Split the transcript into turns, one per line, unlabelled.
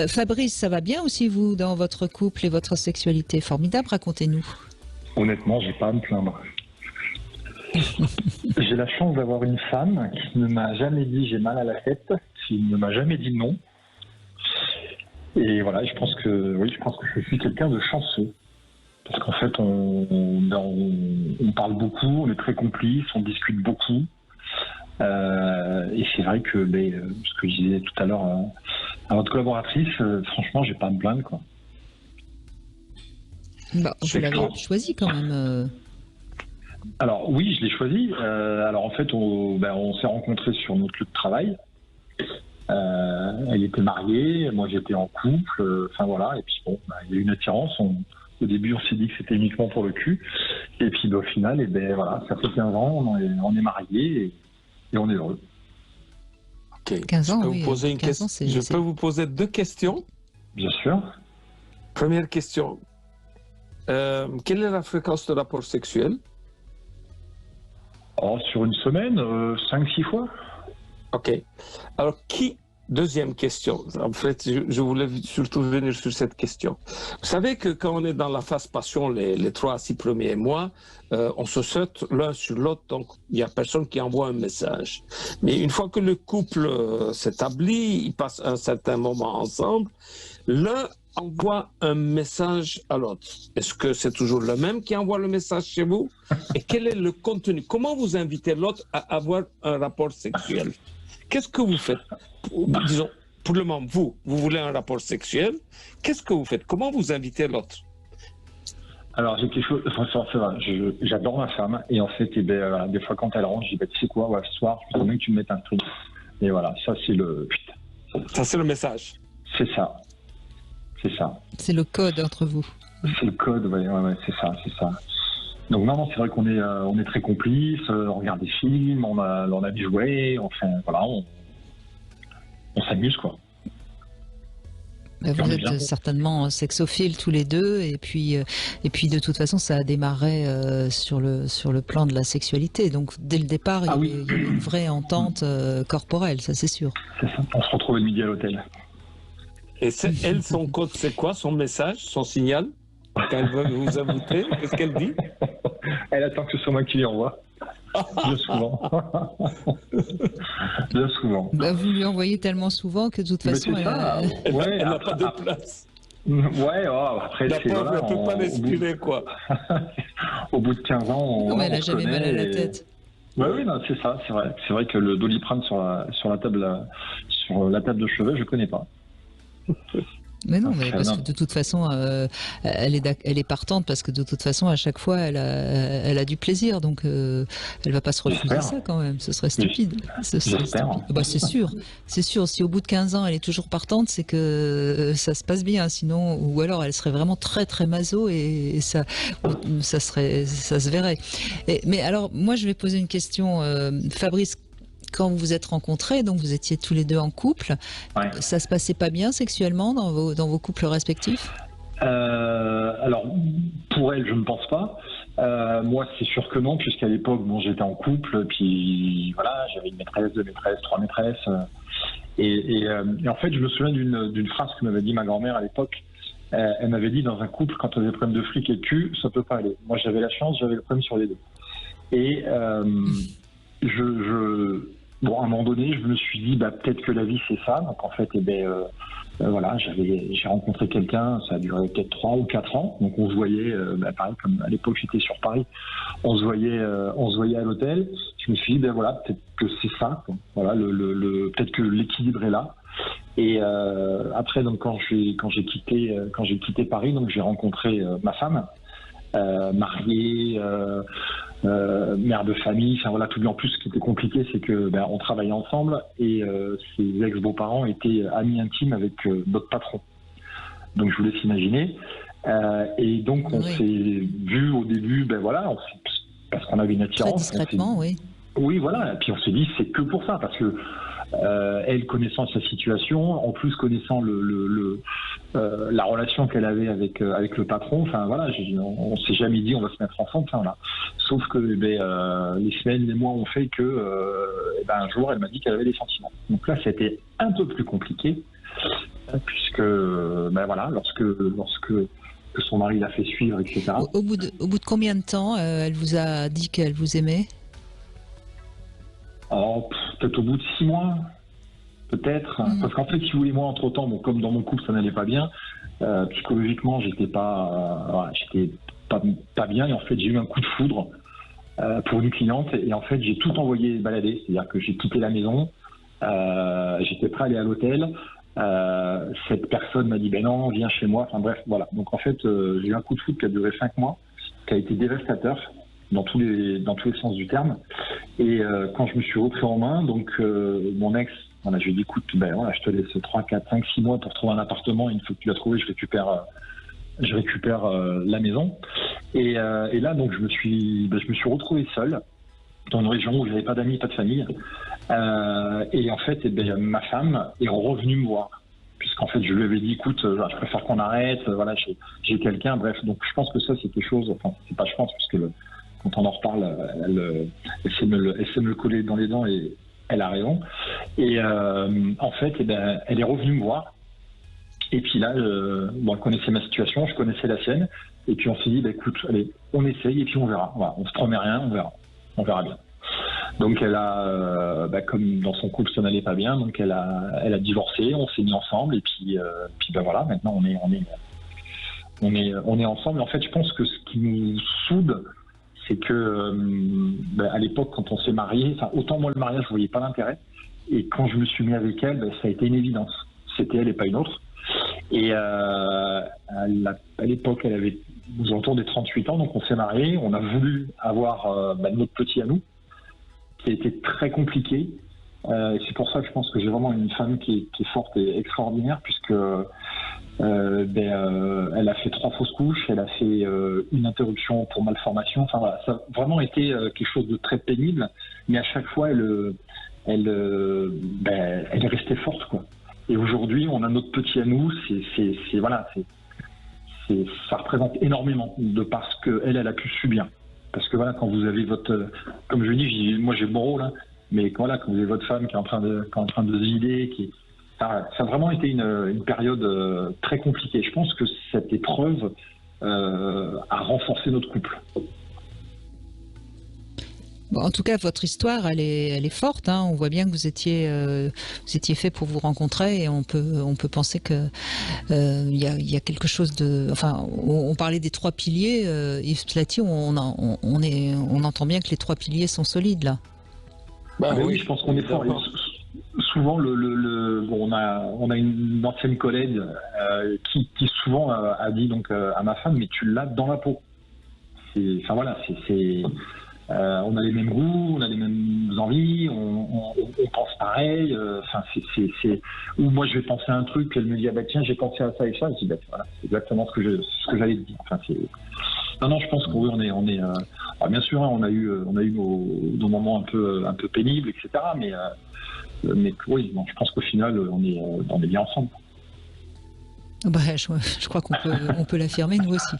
Fabrice, ça va bien aussi vous dans votre couple et votre sexualité? Formidable, racontez-nous.
Honnêtement, j'ai pas à me plaindre. J'ai la chance d'avoir une femme qui ne m'a jamais dit j'ai mal à la tête, qui ne m'a jamais dit non. Et voilà, je pense que je suis quelqu'un de chanceux. Parce qu'en fait, on parle beaucoup, on est très complices, on discute beaucoup. Et c'est vrai que ce que je disais tout à l'heure à votre collaboratrice, franchement, j'ai pas à me plaindre, quoi.
Bah, vous l'avez choisi quand même.
Alors oui, je l'ai choisi. Alors en fait, on s'est rencontrés sur notre lieu de travail. Elle était mariée, moi j'étais en couple. Enfin voilà, et puis bon, il y a eu une attirance. Au début, on s'est dit que c'était uniquement pour le cul. Et puis au final, voilà, ça fait 15 ans, on est mariés et on est heureux.
Ok.
15 ans,
oui. Je peux vous poser 2 questions?
Bien sûr.
Première question. Quelle est la fréquence de rapport sexuel?
Sur une semaine, 5-6 fois.
Ok. Alors, deuxième question. En fait, je voulais surtout venir sur cette question. Vous savez que quand on est dans la phase passion, les 3 à 6 premiers mois, on se saute l'un sur l'autre, donc il n'y a personne qui envoie un message. Mais une fois que le couple s'établit, ils passent un certain moment ensemble, l'un envoie un message à l'autre. Est-ce que c'est toujours le même qui envoie le message chez vous? Et quel est le contenu? Comment vous invitez l'autre à avoir un rapport sexuel? Qu'est-ce que vous faites? Disons, pour le moment, vous voulez un rapport sexuel. Qu'est-ce que vous faites? Comment vous invitez l'autre?
Alors, j'ai quelque chose. J'adore ma femme. Et en fait, des fois, quand elle rentre, je dis tu sais quoi, ce soir, je voudrais que tu me mettes un truc. Et voilà, ça, c'est le.
Ça, c'est le message.
C'est ça. C'est ça.
C'est le code entre vous.
C'est le code, ouais, c'est ça. Donc non, c'est vrai qu'on est très complices, on regarde des films, on a des jouets, enfin voilà, on s'amuse, quoi.
Vous êtes certainement sexophiles tous les deux, et puis de toute façon ça a démarré sur le plan de la sexualité. Donc dès le départ, il y avait une vraie entente corporelle, ça c'est sûr.
C'est ça. On se retrouve le midi à l'hôtel.
Et elle, son code, c'est quoi? Son message, son signal? Quand elle veut vous inviter, qu'est-ce qu'elle dit?
Elle attend que ce soit moi qui lui envoie. Bien souvent. Bien souvent.
Vous lui envoyez tellement souvent que de toute façon,
elle n'a pas de place.
Ouais, après,
elle ne peut pas respirer, quoi.
Au bout de 15 ans,
non, mais elle n'a jamais mal à la tête.
Oui, c'est ça, c'est vrai. C'est vrai que le Doliprane sur la table de chevet, je ne connais pas.
Mais non, parce que de toute façon, elle est partante parce que de toute façon, à chaque fois, elle a du plaisir, donc elle va pas se refuser ça quand même. Ce serait stupide. C'est sûr. C'est sûr. Si au bout de 15 ans, elle est toujours partante, c'est que ça se passe bien. Sinon, ou alors, elle serait vraiment très très maso et ça se verrait. Mais alors, moi, je vais poser une question, Fabrice. Quand vous vous êtes rencontrés, donc vous étiez tous les deux en couple, ça se passait pas bien sexuellement dans vos couples respectifs?
Alors, pour elle, je ne pense pas. Moi, c'est sûr que non, puisqu'à l'époque, j'étais en couple, puis voilà, j'avais une maîtresse, 2 maîtresses, 3 maîtresses. Et en fait, je me souviens d'une phrase que m'avait dit ma grand-mère à l'époque. Elle m'avait dit, dans un couple, quand on a des problèmes de fric et de cul, ça peut pas aller. Moi, j'avais la chance, j'avais le problème sur les deux. Et à un moment donné, je me suis dit, peut-être que la vie, c'est ça. Donc, en fait, voilà, j'ai rencontré quelqu'un, ça a duré peut-être 3 ou 4 ans. Donc, on se voyait, pareil, comme à l'époque, j'étais sur Paris, on se voyait à l'hôtel. Je me suis dit, voilà, peut-être que c'est ça, quoi. Voilà, peut-être que l'équilibre est là. Et après, donc, quand j'ai quitté Paris, donc, j'ai rencontré ma femme, mariée, mère de famille, enfin voilà, tout. En plus, ce qui était compliqué, c'est que on travaillait ensemble et ses ex-beaux-parents étaient amis intimes avec notre patron. Donc je vous laisse imaginer. Et donc on s'est vu au début, parce qu'on avait une attirance.
Très discrètement, oui.
Oui, voilà. Et puis on s'est dit, c'est que pour ça, parce que elle connaissant sa situation, en plus connaissant la relation qu'elle avait avec le patron, enfin voilà, on s'est jamais dit on va se mettre ensemble, enfin voilà. Sauf que les semaines, les mois ont fait que un jour elle m'a dit qu'elle avait des sentiments. Donc là, c'était un peu plus compliqué. puisque ben voilà, lorsque que son mari l'a fait suivre, etc.
Au bout de combien de temps elle vous a dit qu'elle vous aimait?
Alors, peut-être au bout de 6 mois, peut-être. Parce qu'en fait, si vous voulez, moi, entre-temps, bon, comme dans mon couple, ça n'allait pas bien, psychologiquement, j'étais pas bien. Et en fait, j'ai eu un coup de foudre pour une cliente. Et en fait, j'ai tout envoyé balader. C'est-à-dire que j'ai quitté la maison. J'étais prêt à aller à l'hôtel. Cette personne m'a dit, ben non, viens chez moi. Enfin bref, voilà. Donc en fait, j'ai eu un coup de foudre qui a duré 5 mois, qui a été dévastateur dans tous les sens du terme. Et quand je me suis repris en main, donc mon ex, voilà, je lui ai dit, écoute, ben voilà, je te laisse 3, 4, 5, 6 mois pour trouver un appartement. Une fois que tu l'as trouvé, je récupère la maison. Et là, donc je me suis retrouvé seul dans une région où je n'avais pas d'amis, pas de famille. Et en fait, ma femme est revenue me voir. Puisqu'en fait, je lui avais dit, écoute, je préfère qu'on arrête, voilà, j'ai quelqu'un, bref. Donc, je pense que ça, c'est quelque chose, enfin, c'est pas je pense, puisque quand on en reparle, elle sait me le coller dans les dents et elle a raison. Et en fait, elle est revenue me voir. Et puis là, elle connaissait ma situation, je connaissais la sienne. Et puis, on s'est dit, écoute, allez, on essaye et puis on verra. Voilà, on se promet rien, on verra bien. Donc elle a, comme dans son couple ça n'allait pas bien, donc elle a divorcé, on s'est mis ensemble et puis voilà, maintenant on est ensemble. Et en fait, je pense que ce qui nous soude, c'est que à l'époque quand on s'est marié, enfin autant moi le mariage je voyais pas l'intérêt, et quand je me suis mis avec elle, ça a été une évidence. C'était elle et pas une autre. Et à l'époque elle avait aux alentours des 38 ans, donc on s'est marié, on a voulu avoir notre petit à nous, qui a été très compliqué. C'est pour ça que je pense que j'ai vraiment une femme qui est forte et extraordinaire, puisque elle a fait 3 fausses couches, elle a fait une interruption pour malformation. Enfin voilà, ça a vraiment été quelque chose de très pénible, mais à chaque fois elle est restée forte, quoi. Et aujourd'hui, on a notre petit à nous. Ça représente énormément de parce qu'elle a pu subir. Parce que voilà, quand vous avez comme je dis, moi j'ai bon rôle, hein, mais voilà, quand vous avez votre femme qui est en train de se vider, ça a vraiment été une période très compliquée. Je pense que cette épreuve a renforcé notre couple.
Bon, en tout cas, votre histoire, elle est forte. Hein. On voit bien que vous étiez fait pour vous rencontrer, et on peut penser que y a quelque chose de. Enfin, on parlait des 3 piliers. Yves Slati, on entend bien que les 3 piliers sont solides là.
Oui, je pense qu'on est fort. Souvent, on a une ancienne collègue qui souvent a dit donc à ma femme, mais tu l'as dans la peau. Enfin voilà, on a les mêmes goûts, on a les mêmes envies, on pense pareil. Ou moi je vais penser à un truc, elle me dit tiens j'ai pensé à ça et ça. Je dis voilà, c'est exactement ce que j'allais te dire. Enfin non, je pense que oui, on est. Bien sûr, hein, on a eu nos moments un peu pénibles, etc. Mais oui, je pense qu'au final on est bien ensemble.
Je crois qu'on peut l'affirmer nous aussi.